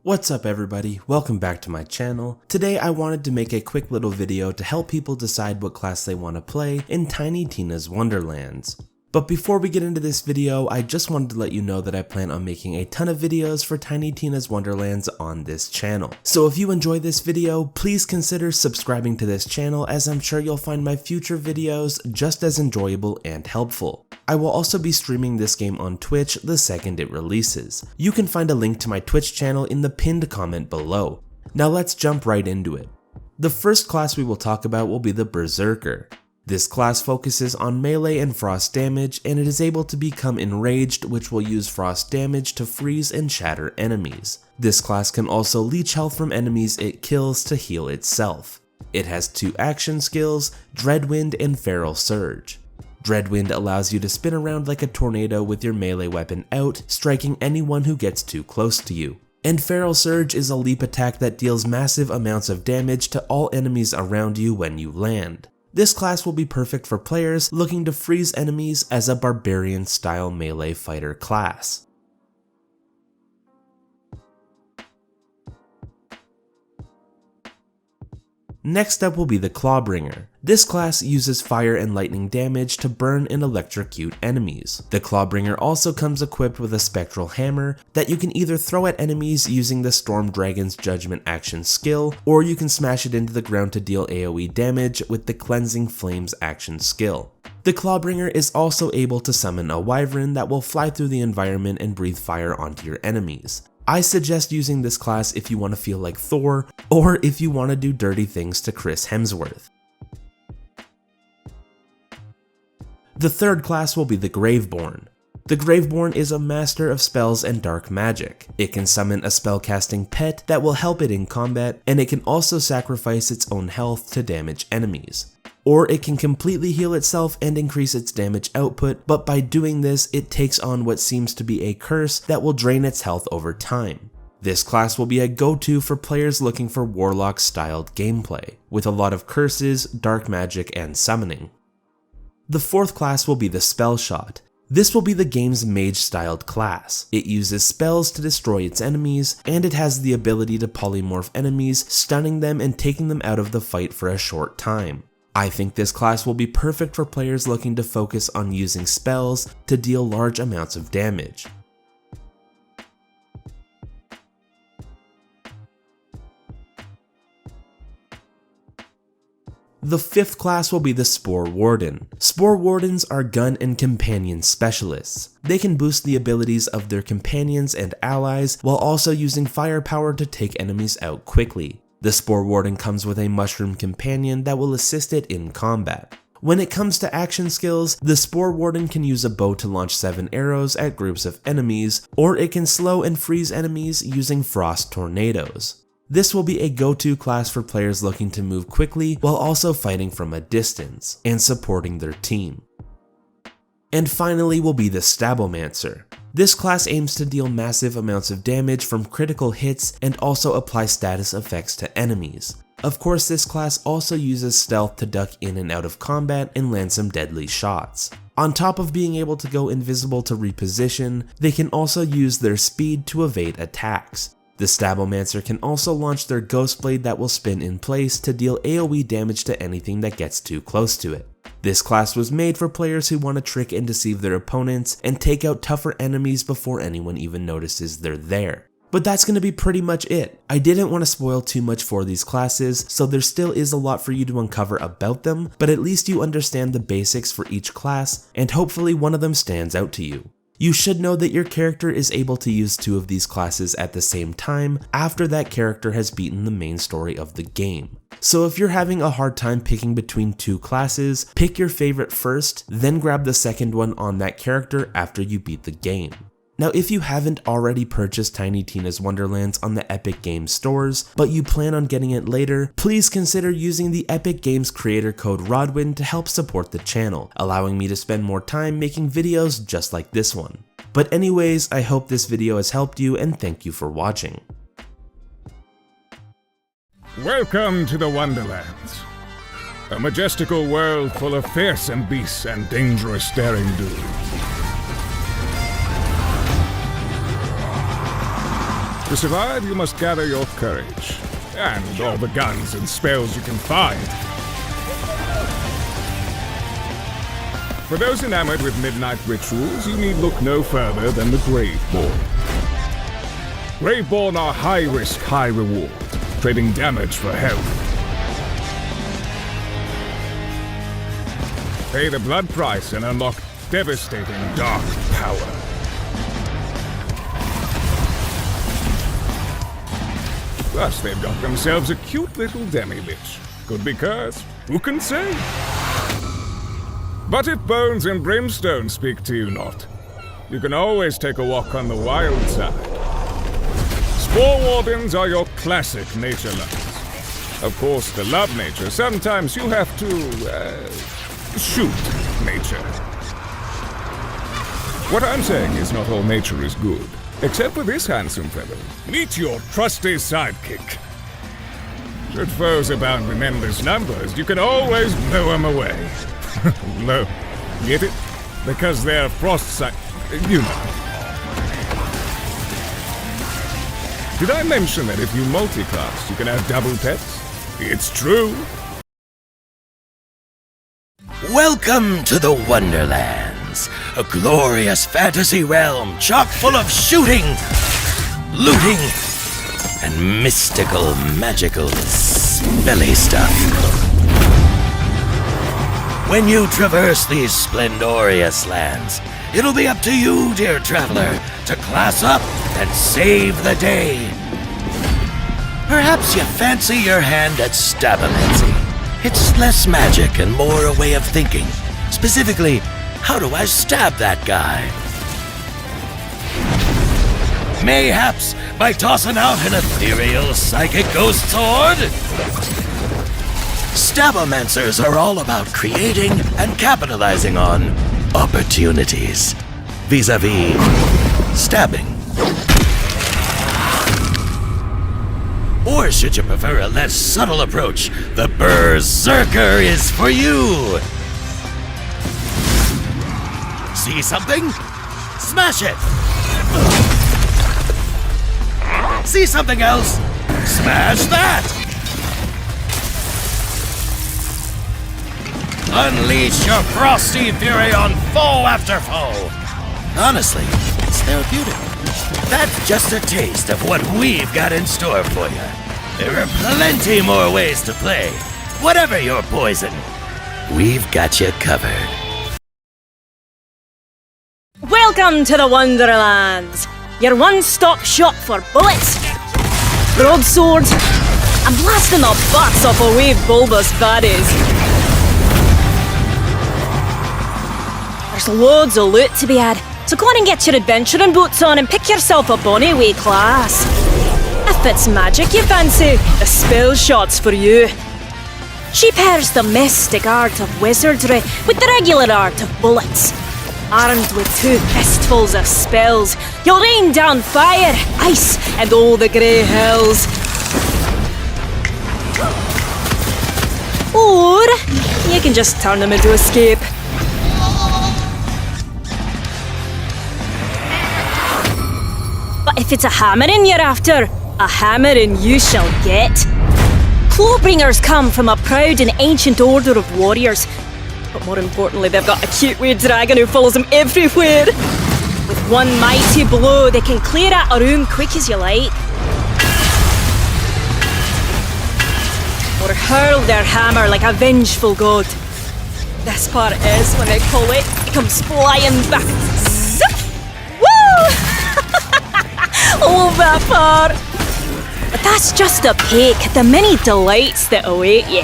What's up everybody, welcome back to my channel. Today I wanted to make a quick little video to help people decide what class they want to play in Tiny Tina's Wonderlands. But before we get into this video, I just wanted to let you know that I plan on making a ton of videos for Tiny Tina's Wonderlands on this channel. So if you enjoy this video, please consider subscribing to this channel, as I'm sure you'll find my future videos just as enjoyable and helpful. I will also be streaming this game on Twitch the second it releases. You can find a link to my Twitch channel in the pinned comment below. Now let's jump right into it. The first class we will talk about will be the Berserker. This class focuses on melee and frost damage, and it is able to become enraged, which will use frost damage to freeze and shatter enemies. This class can also leech health from enemies it kills to heal itself. It has two action skills, Dreadwind and Feral Surge. Dreadwind allows you to spin around like a tornado with your melee weapon out, striking anyone who gets too close to you. And Feral Surge is a leap attack that deals massive amounts of damage to all enemies around you when you land. This class will be perfect for players looking to freeze enemies as a barbarian style melee fighter class. Next up will be the Clawbringer. This class uses fire and lightning damage to burn and electrocute enemies. The Clawbringer also comes equipped with a spectral hammer that you can either throw at enemies using the Storm Dragon's Judgment action skill, or you can smash it into the ground to deal AoE damage with the Cleansing Flames action skill. The Clawbringer is also able to summon a wyvern that will fly through the environment and breathe fire onto your enemies. I suggest using this class if you want to feel like Thor, or if you want to do dirty things to Chris Hemsworth. The third class will be the Graveborn. The Graveborn is a master of spells and dark magic. It can summon a spellcasting pet that will help it in combat, and it can also sacrifice its own health to damage enemies. Or it can completely heal itself and increase its damage output, but by doing this, it takes on what seems to be a curse that will drain its health over time. This class will be a go-to for players looking for Warlock-styled gameplay, with a lot of curses, dark magic, and summoning. The fourth class will be the Spellshot. This will be the game's mage-styled class. It uses spells to destroy its enemies, and it has the ability to polymorph enemies, stunning them and taking them out of the fight for a short time. I think this class will be perfect for players looking to focus on using spells to deal large amounts of damage. The fifth class will be the Spore Warden. Spore Wardens are gun and companion specialists. They can boost the abilities of their companions and allies while also using firepower to take enemies out quickly. The Spore Warden comes with a mushroom companion that will assist it in combat. When it comes to action skills, the Spore Warden can use a bow to launch 7 arrows at groups of enemies, or it can slow and freeze enemies using frost tornadoes. This will be a go-to class for players looking to move quickly while also fighting from a distance and supporting their team. And finally will be the Stabbomancer. This class aims to deal massive amounts of damage from critical hits and also apply status effects to enemies. Of course, this class also uses stealth to duck in and out of combat and land some deadly shots. On top of being able to go invisible to reposition, they can also use their speed to evade attacks. The Stabbomancer can also launch their Ghost Blade that will spin in place to deal AoE damage to anything that gets too close to it. This class was made for players who want to trick and deceive their opponents and take out tougher enemies before anyone even notices they're there. But that's going to be pretty much it. I didn't want to spoil too much for these classes, so there still is a lot for you to uncover about them, but at least you understand the basics for each class, and hopefully one of them stands out to you. You should know that your character is able to use 2 of these classes at the same time after that character has beaten the main story of the game. So if you're having a hard time picking between 2 classes, pick your favorite first, then grab the second one on that character after you beat the game. Now, if you haven't already purchased Tiny Tina's Wonderlands on the Epic Games stores, but you plan on getting it later, please consider using the Epic Games creator code Rodwenn to help support the channel, allowing me to spend more time making videos just like this one. But anyways, I hope this video has helped you, and thank you for watching. Welcome to the Wonderlands, a majestical world full of fearsome beasts and dangerous staring dudes. To survive, you must gather your courage, and all the guns and spells you can find. For those enamored with midnight rituals, you need look no further than the Graveborn. Graveborn are high risk, high reward, trading damage for health. Pay the blood price and unlock devastating dark power. Plus, they've got themselves a cute little demi-lich. Could be cursed, who can say? But if bones and brimstone speak to you not, you can always take a walk on the wild side. Spore Wardens are your classic nature lovers. Of course, to love nature, sometimes you have to, shoot nature. What I'm saying is not all nature is good, except for this handsome fellow. Meet your trusty sidekick. Should foes abound in endless numbers, you can always blow them away. No, get it? Because they're frost you know. Did I mention that if you multi-class, you can have double pets? It's true. Welcome to the Wonderlands, a glorious fantasy realm chock full of shooting, looting, and mystical, magical, smelly stuff. When you traverse these splendorous lands, it'll be up to you, dear traveler, to class up and save the day. Perhaps you fancy your hand at Stabbomancer. It's less magic and more a way of thinking. Specifically, how do I stab that guy? Mayhaps by tossing out an ethereal psychic ghost sword? Stabbomancers are all about creating and capitalizing on opportunities. Vis-a-vis stabbing. Or should you prefer a less subtle approach, the BRR-ZERKER is for you! See something? Smash it! See something else? Smash that! Unleash your frosty fury on foe after foe! Honestly, it's therapeutic. That's just a taste of what we've got in store for you. There are plenty more ways to play. Whatever your poison, we've got you covered. Welcome to the Wonderlands, your one-stop shop for bullets, broadswords, and blasting the butts off a wave bulbous baddies. There's loads of loot to be had, so go on and get your adventuring boots on and pick yourself a bonny wee class. If it's magic you fancy, the Spellshot's for you. She pairs the mystic art of wizardry with the regular art of bullets. Armed with 2 fistfuls of spells, you'll rain down fire, ice, and all the grey hells. Or you can just turn them into escape. But if it's a hammering you're after, a hammering you shall get. Clawbringers come from a proud and ancient order of warriors. But more importantly, they've got a cute wee dragon who follows them everywhere. With one mighty blow, they can clear out a room quick as you like. Or hurl their hammer like a vengeful god. This part is when they pull it, it comes flying back. Zip! Woo! Love that part. But that's just a peek at the many delights that await you.